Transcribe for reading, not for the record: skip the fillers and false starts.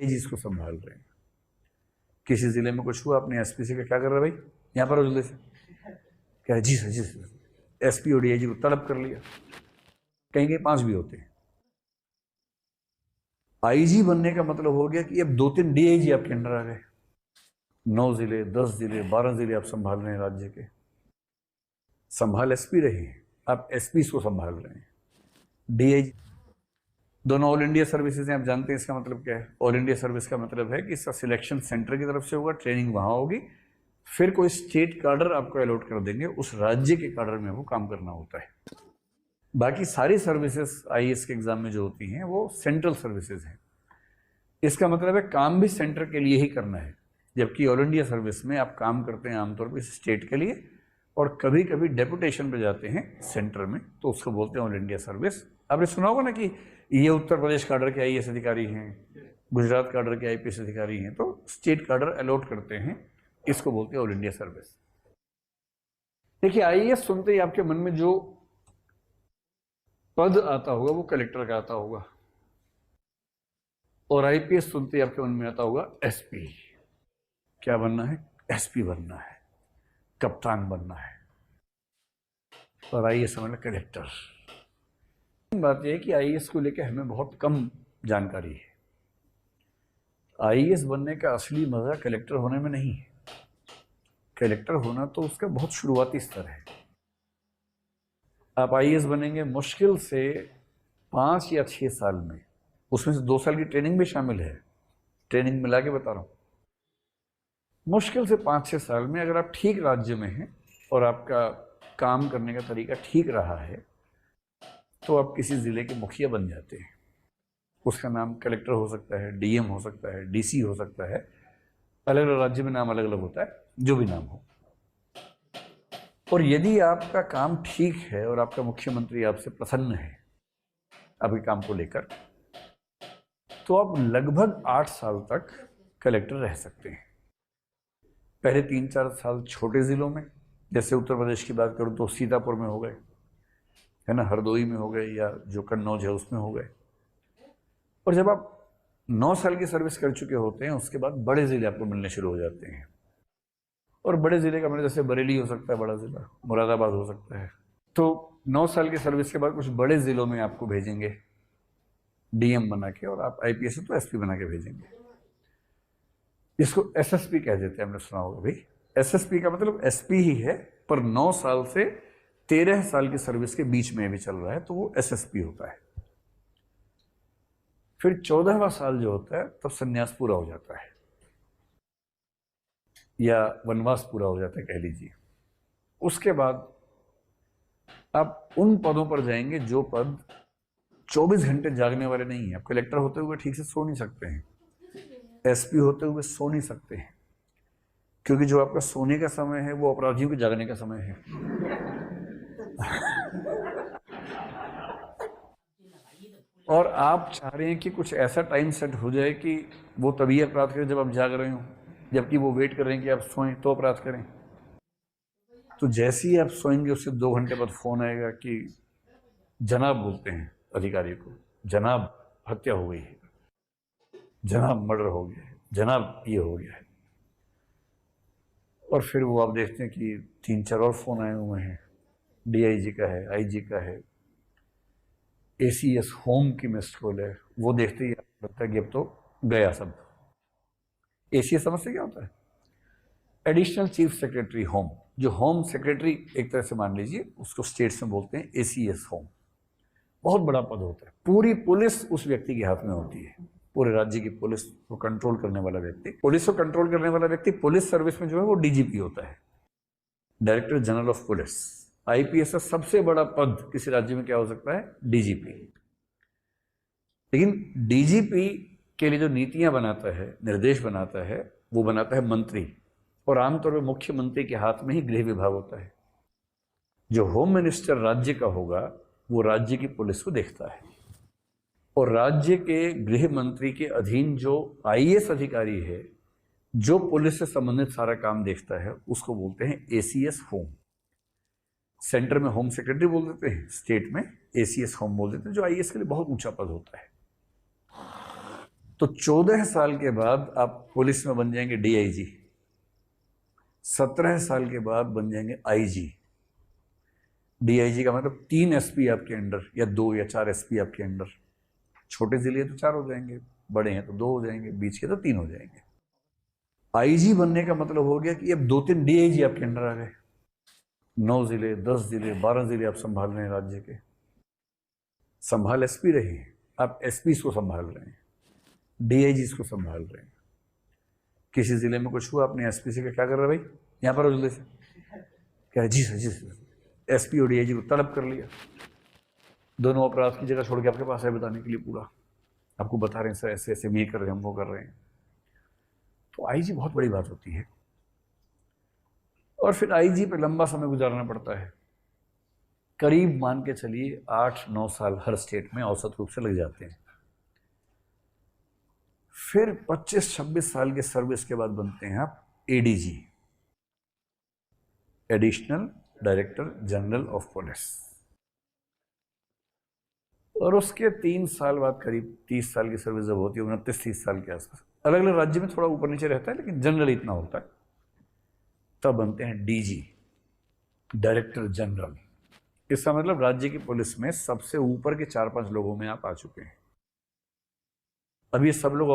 इसको संभाल रहे हैं। किसी जिले में कुछ हुआ, अपने एसपी से क्या कर रहे भाई, यहाँ पर जल्दी से, क्या जी सर जी सर, एसपी और डीआईजी को तलब कर लिया। कहीं कहीं 5 भी होते हैं। आईजी बनने का मतलब हो गया कि अब 2-3 डीआईजी आपके अंडर आ गए। 9 जिले, 10 जिले, 12 जिले आप संभाल रहे हैं राज्य के। संभाल एसपी रहे हैं, आप एसपी को संभाल रहे हैं। डीआईजी दोनों ऑल इंडिया सर्विसेज हैं। आप जानते हैं इसका मतलब क्या है। ऑल इंडिया सर्विस का मतलब है कि इसका सिलेक्शन सेंटर की तरफ से होगा, ट्रेनिंग वहां होगी, फिर कोई स्टेट कार्डर आपको अलॉट कर देंगे, उस राज्य के कार्डर में वो काम करना होता है। बाकी सारी सर्विसेज आईएएस के एग्जाम में जो होती हैं वो सेंट्रल सर्विसेज हैं। इसका मतलब है काम भी सेंटर के लिए ही करना है, जबकि ऑल इंडिया सर्विस में आप काम करते हैं आमतौर पर स्टेट के लिए, और कभी कभी डेपुटेशन पे जाते हैं सेंटर में, तो उसको बोलते हैं ऑल इंडिया सर्विस। आपने सुना होगा ना कि ये उत्तर प्रदेश कैडर के आईएएस अधिकारी हैं, गुजरात कैडर के आईपीएस अधिकारी हैं, तो स्टेट कैडर अलॉट करते हैं, इसको बोलते हैं ऑल इंडिया सर्विस। देखिए, आईएएस सुनते ही आपके मन में जो पद आता होगा वो कलेक्टर का आता होगा, और आईपीएस सुनते ही आपके मन में आता होगा एसपी। क्या बनना है? एसपी बनना है, कप्तान बनना है। और आईएएस मतलब कलेक्टर। बात यह है कि आईएएस को लेकर हमें बहुत कम जानकारी है। आईएएस बनने का असली मजा कलेक्टर होने में नहीं है। कलेक्टर होना तो उसका बहुत शुरुआती स्तर है। आप आईएएस बनेंगे मुश्किल से 5 या 6 साल में, उसमें से 2 साल की ट्रेनिंग भी शामिल है। ट्रेनिंग मिला के बता रहा हूं, मुश्किल से 5-6 साल में अगर आप ठीक राज्य में हैं और आपका काम करने का तरीका ठीक रहा है, तो आप किसी जिले के मुखिया बन जाते हैं। उसका नाम कलेक्टर हो सकता है, डीएम हो सकता है, डीसी हो सकता है, अलग अलग राज्य में नाम अलग अलग होता है, जो भी नाम हो। और यदि आपका काम ठीक है और आपका मुख्यमंत्री आपसे प्रसन्न है आपके काम को लेकर, तो आप लगभग 8 साल तक कलेक्टर रह सकते हैं। पहले 3-4 साल छोटे जिलों में, जैसे उत्तर प्रदेश की बात करूं तो सीतापुर में हो गए, है ना, हरदोई में हो गए, या जो कन्नौज है उसमें हो गए। और जब आप 9 साल की सर्विस कर चुके होते हैं, उसके बाद बड़े जिले आपको मिलने शुरू हो जाते हैं। और बड़े जिले का मतलब जैसे बरेली हो सकता है बड़ा जिला, मुरादाबाद हो सकता है। तो 9 साल की सर्विस के बाद कुछ बड़े जिलों में आपको भेजेंगे डीएम बना के, और आप आईपीएस तो एसपी बना के भेजेंगे। इसको एसएसपी कह देते हैं, हमने सुना होगा भाई। एसएसपी का मतलब एसपी ही है, पर 9 साल से 13 साल की सर्विस के बीच में भी चल रहा है, तो वो एसएसपी होता है। फिर 14वां साल जो होता है तब संन्यास पूरा हो जाता है, या वनवास पूरा हो जाता है कह लीजिए। उसके बाद आप उन पदों पर जाएंगे जो पद 24 घंटे जागने वाले नहीं है। आप कलेक्टर होते हुए ठीक से सो नहीं सकते हैं, एसपी होते हुए सो नहीं सकते हैं, क्योंकि जो आपका सोने का समय है वो अपराधियों के जागने का समय है। और आप चाह रहे हैं कि कुछ ऐसा टाइम सेट हो जाए कि वो तभी अपराध करें जब आप जाग रहे हो, जबकि वो वेट कर रहे हैं कि आप सोएं तो अपराध करें। तो जैसे ही आप सोएंगे उससे 2 घंटे बाद फोन आएगा कि जनाब, बोलते हैं अधिकारी को, जनाब हत्या हो गई है, जनाब मर्डर हो गया है, जनाब ये हो गया है। और फिर वो आप देखते हैं कि 3-4 और फोन आए हुए हैं, डीआईजी का है, आईजी का है, एसीएस होम की मिस्ड कॉल है। वो देखते ही लगता है कि अब तो गया सब। एसीएस समझते क्या होता है? Additional chief secretary home. जो होम सेक्रेटरी एक तरह से मान लीजिए, उसको स्टेट्स में बोलते हैं एसीएस होम। बहुत बड़ा पद होता है, पूरी पुलिस उस व्यक्ति के हाथ में होती है, पूरे राज्य की पुलिस को कंट्रोल करने वाला व्यक्ति। पुलिस को कंट्रोल करने वाला व्यक्ति पुलिस सर्विस में जो है वो डीजीपी होता है, director general of police. IPS का सबसे बड़ा पद किसी राज्य में क्या हो सकता है? डीजीपी। लेकिन डीजीपी के लिए जो नीतियां बनाता है, निर्देश बनाता है, वो बनाता है मंत्री, और आमतौर पर मुख्यमंत्री के हाथ में ही गृह विभाग होता है। जो होम मिनिस्टर राज्य का होगा वो राज्य की पुलिस को देखता है, और राज्य के गृह मंत्री के अधीन जो आईएएस अधिकारी है जो पुलिस से संबंधित सारा काम देखता है, उसको बोलते हैं एसीएस होम। सेंटर में होम सेक्रेटरी बोल देते हैं, स्टेट में एसीएस होम बोल देते हैं, जो आईएएस के लिए बहुत ऊंचा पद होता है। तो 14 साल के बाद आप पुलिस में बन जाएंगे डीआईजी, 17 साल के बाद बन जाएंगे आईजी। डीआईजी का मतलब 3 एसपी आपके अंडर, या 2 या 4 एसपी आपके अंडर। छोटे जिले तो 4 हो जाएंगे, बड़े हैं तो 2 हो जाएंगे, बीच के तो 3 हो जाएंगे। आईजी बनने का मतलब हो गया कि अब 2-3 डीआईजी आपके अंडर आ गए। 9 जिले, 10 जिले, 12 जिले आप संभाल रहे हैं राज्य के। संभाल एसपी रहे हैं, आप एसपी को संभाल रहे हैं, डीआईजी को संभाल रहे हैं। किसी जिले में कुछ हुआ, अपने एसपी से क्या कर रहे भाई, यहाँ पर जिले से क्या, जी सर जी सर। एसपी और डीआईजी को तलब कर लिया, दोनों अपराध की जगह छोड़ के आपके पास है बताने के लिए पूरा, आपको बता रहे हैं सर ऐसे ऐसे ये कर रहे हैं, हम वो कर रहे हैं। तो आईजी बहुत बड़ी बात होती है। और फिर आईजी पे लंबा समय गुजारना पड़ता है, करीब मान के चलिए 8-9 साल हर स्टेट में औसत रूप से लग जाते हैं। फिर 25-26 साल के सर्विस के बाद बनते हैं आप ADG, additional director general of police. और उसके 3 साल बाद करीब 30 साल की सर्विस जब होती है, 29-30 साल के आसपास, अलग अलग राज्य में थोड़ा ऊपर नीचे रहता है लेकिन जनरली इतना होता है, तब बनते हैं डीजी, डायरेक्टर जनरल। इसका मतलब राज्य की पुलिस में सबसे ऊपर के 4-5 लोगों में आप आ चुके हैं। अब ये सब लोग